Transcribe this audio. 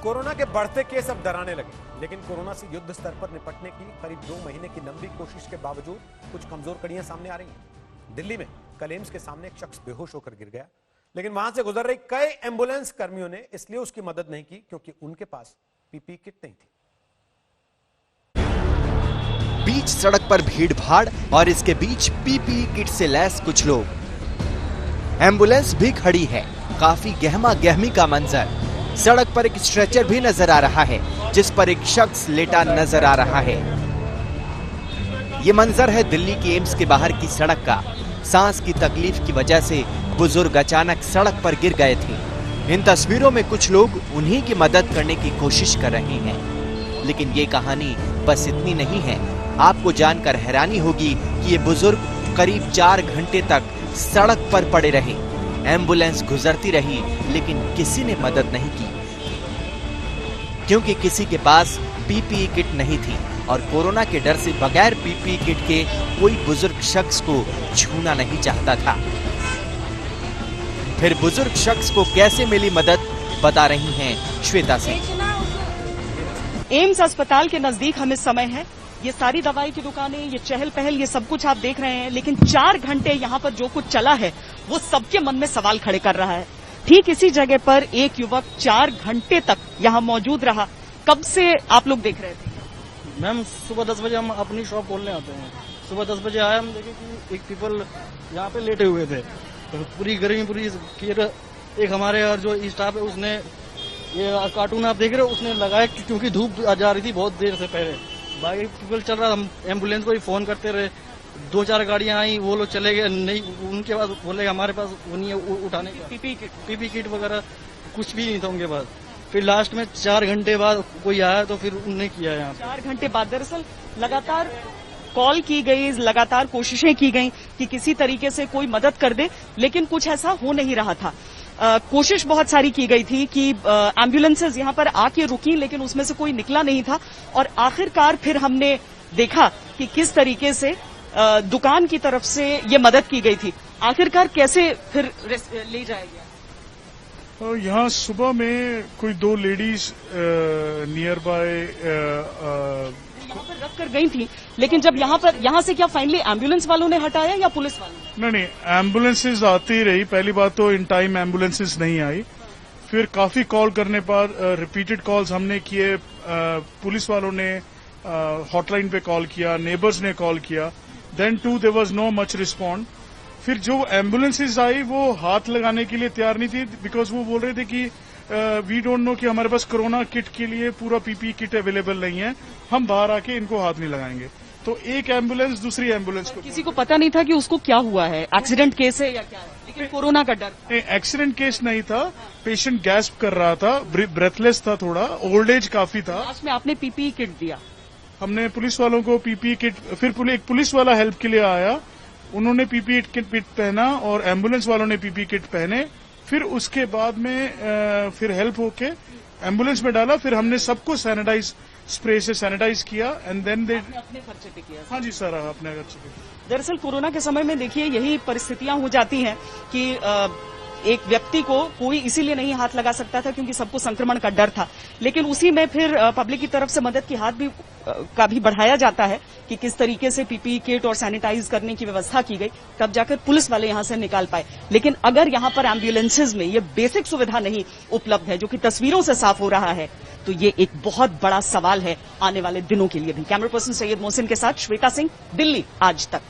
Corona के बढ़ते case अब डराने लगे, लेकिन कोरोना से युद्ध स्तर पर निपटने की करीब 2 महीने की लंबी कोशिश के बावजूद कुछ कमजोर कड़ियां सामने आ रही हैं। दिल्ली में कल एम्स के सामने एक शख्स बेहोश होकर गिर गया, लेकिन वहां से गुजर रही कई एम्बुलेंस कर्मियों ने इसलिए उसकी मदद नहीं की क्योंकि उनके पास पीपीई किट नहीं थी। बीच सड़क पर भीड़ भाड़ और इसके बीच पीपीई किट से लैस कुछ लोग। एम्बुलेंस भी खड़ी है, काफी गहमा गहमी का मंजर। सड़क पर एक स्ट्रेचर भी नजर आ रहा है जिस पर एक शख्स लेटा नजर आ रहा है। ये मंजर है दिल्ली की एम्स के बाहर की सड़क का। सांस की तकलीफ की वजह से बुजुर्ग अचानक सड़क पर गिर गए थे। इन तस्वीरों में कुछ लोग उन्हीं की मदद करने की कोशिश कर रहे हैं, लेकिन ये कहानी बस इतनी नहीं है। आपको जानकर हैरानी होगी कि ये बुजुर्ग करीब 4 घंटे तक सड़क पर पड़े रहे। एम्बुलेंस गुजरती रही लेकिन किसी ने मदद नहीं की, क्योंकि किसी के पास पीपीई किट नहीं थी और कोरोना के डर से बगैर पीपीई किट के कोई बुजुर्ग शख्स को छूना नहीं चाहता था। फिर बुजुर्ग शख्स को कैसे मिली मदद, बता रही हैं श्वेता सिंह। एम्स अस्पताल के नजदीक हम इस समय हैं। ये सारी दवाई की दुकानें, ये चहल पहल, ये सब कुछ आप देख रहे हैं, लेकिन 4 घंटे यहाँ पर जो कुछ चला है वो सबके मन में सवाल खड़े कर रहा है। ठीक इसी जगह पर एक युवक 4 घंटे तक यहाँ मौजूद रहा। कब से आप लोग देख रहे थे? मैम सुबह 10 बजे हम अपनी शॉप खोलने आते हैं। सुबह 10 बजे आए, हम देखे कि एक पीपल यहाँ पे लेटे हुए थे। तो पूरी गर्मी पूरी एक हमारे और जो स्टाफ है उसने ये कार्टून आप देख रहे हो उसने लगाया, क्योंकि धूप जा रही थी बहुत देर से पहले। बाकी पीपल चल रहा, हम एम्बुलेंस को ही फोन करते रहे। 2-4 गाड़ियां आई, वो लोग चले गए। नहीं, उनके पास बोले हमारे पास वो नहीं है उठाने का पीपी किट वगैरह कुछ भी नहीं था उनके पास। फिर लास्ट में 4 घंटे बाद कोई आया तो फिर उन्होंने किया यहाँ। 4 घंटे बाद दरअसल लगातार कॉल की गई, लगातार कोशिशें की गई कि किसी तरीके से कोई मदद कर दे, लेकिन कुछ ऐसा हो नहीं रहा था। कोशिश बहुत सारी की गई थी कि एम्बुलेंसेज यहाँ पर आके रुकी, लेकिन उसमें से कोई निकला नहीं था। और आखिरकार फिर हमने देखा कि किस तरीके से दुकान की तरफ से ये मदद की गई थी। आखिरकार कैसे फिर ले जाया गया? यहाँ सुबह में कोई 2 लेडीज नियर बाय यहाँ पर रख कर गई थी, लेकिन जब यहाँ से क्या फाइनली एम्बुलेंस वालों ने हटाया या पुलिस वालों ने? नहीं, एम्बुलेंसेज आती रही। पहली बात तो इन टाइम एम्बुलेंसेज नहीं आई। फिर काफी कॉल करने पर रिपीटेड कॉल्स हमने किए। पुलिस वालों ने हॉटलाइन पे कॉल किया, नेबर्स ने कॉल किया। Then too there was no much respond. फिर जो एम्बुलेंसेज आई वो हाथ लगाने के लिए तैयार नहीं थी, बिकॉज वो बोल रहे थे कि वी डोंट नो कि हमारे पास कोरोना किट के लिए पूरा पीपीई किट अवेलेबल नहीं है, हम बाहर आके इनको हाथ नहीं लगाएंगे। तो एक एम्बुलेंस दूसरी एम्बुलेंस को, किसी को पता नहीं था कि उसको क्या हुआ है, एक्सीडेंट केस है या क्या है, लेकिन कोरोना का डर। एक्सीडेंट केस नहीं था, पेशेंट गैस्प कर रहा था, ब्रेथलेस था, थोड़ा ओल्ड एज काफी था। लास्ट में आपने पीपीई किट दिया? हमने पुलिस वालों को पीपीई किट, फिर एक पुलिस वाला हेल्प के लिए आया, उन्होंने पीपीई किट पहना और एम्बुलेंस वालों ने पीपीई किट पहने। फिर उसके बाद में फिर हेल्प होके एम्बुलेंस में डाला। फिर हमने सबको सैनिटाइज स्प्रे से सैनिटाइज किया एंड देन दे अपने खर्चे पे किया? हाँ जी सर, अपने खर्चे पे। दरअसल कोरोना के समय में देखिए यही परिस्थितियां हो जाती हैं कि एक व्यक्ति को कोई इसीलिए नहीं हाथ लगा सकता था क्योंकि सबको संक्रमण का डर था, लेकिन उसी में फिर पब्लिक की तरफ से मदद की हाथ भी का भी बढ़ाया जाता है कि किस तरीके से पीपीई किट और सैनिटाइज करने की व्यवस्था की गई, तब जाकर पुलिस वाले यहां से निकाल पाए। लेकिन अगर यहां पर एम्बुलेंसेज में ये बेसिक सुविधा नहीं उपलब्ध है, जो कि तस्वीरों से साफ हो रहा है, तो ये एक बहुत बड़ा सवाल है आने वाले दिनों के लिए भी। कैमरा पर्सन सैयद मोहसिन के साथ श्वेता सिंह, दिल्ली आज तक।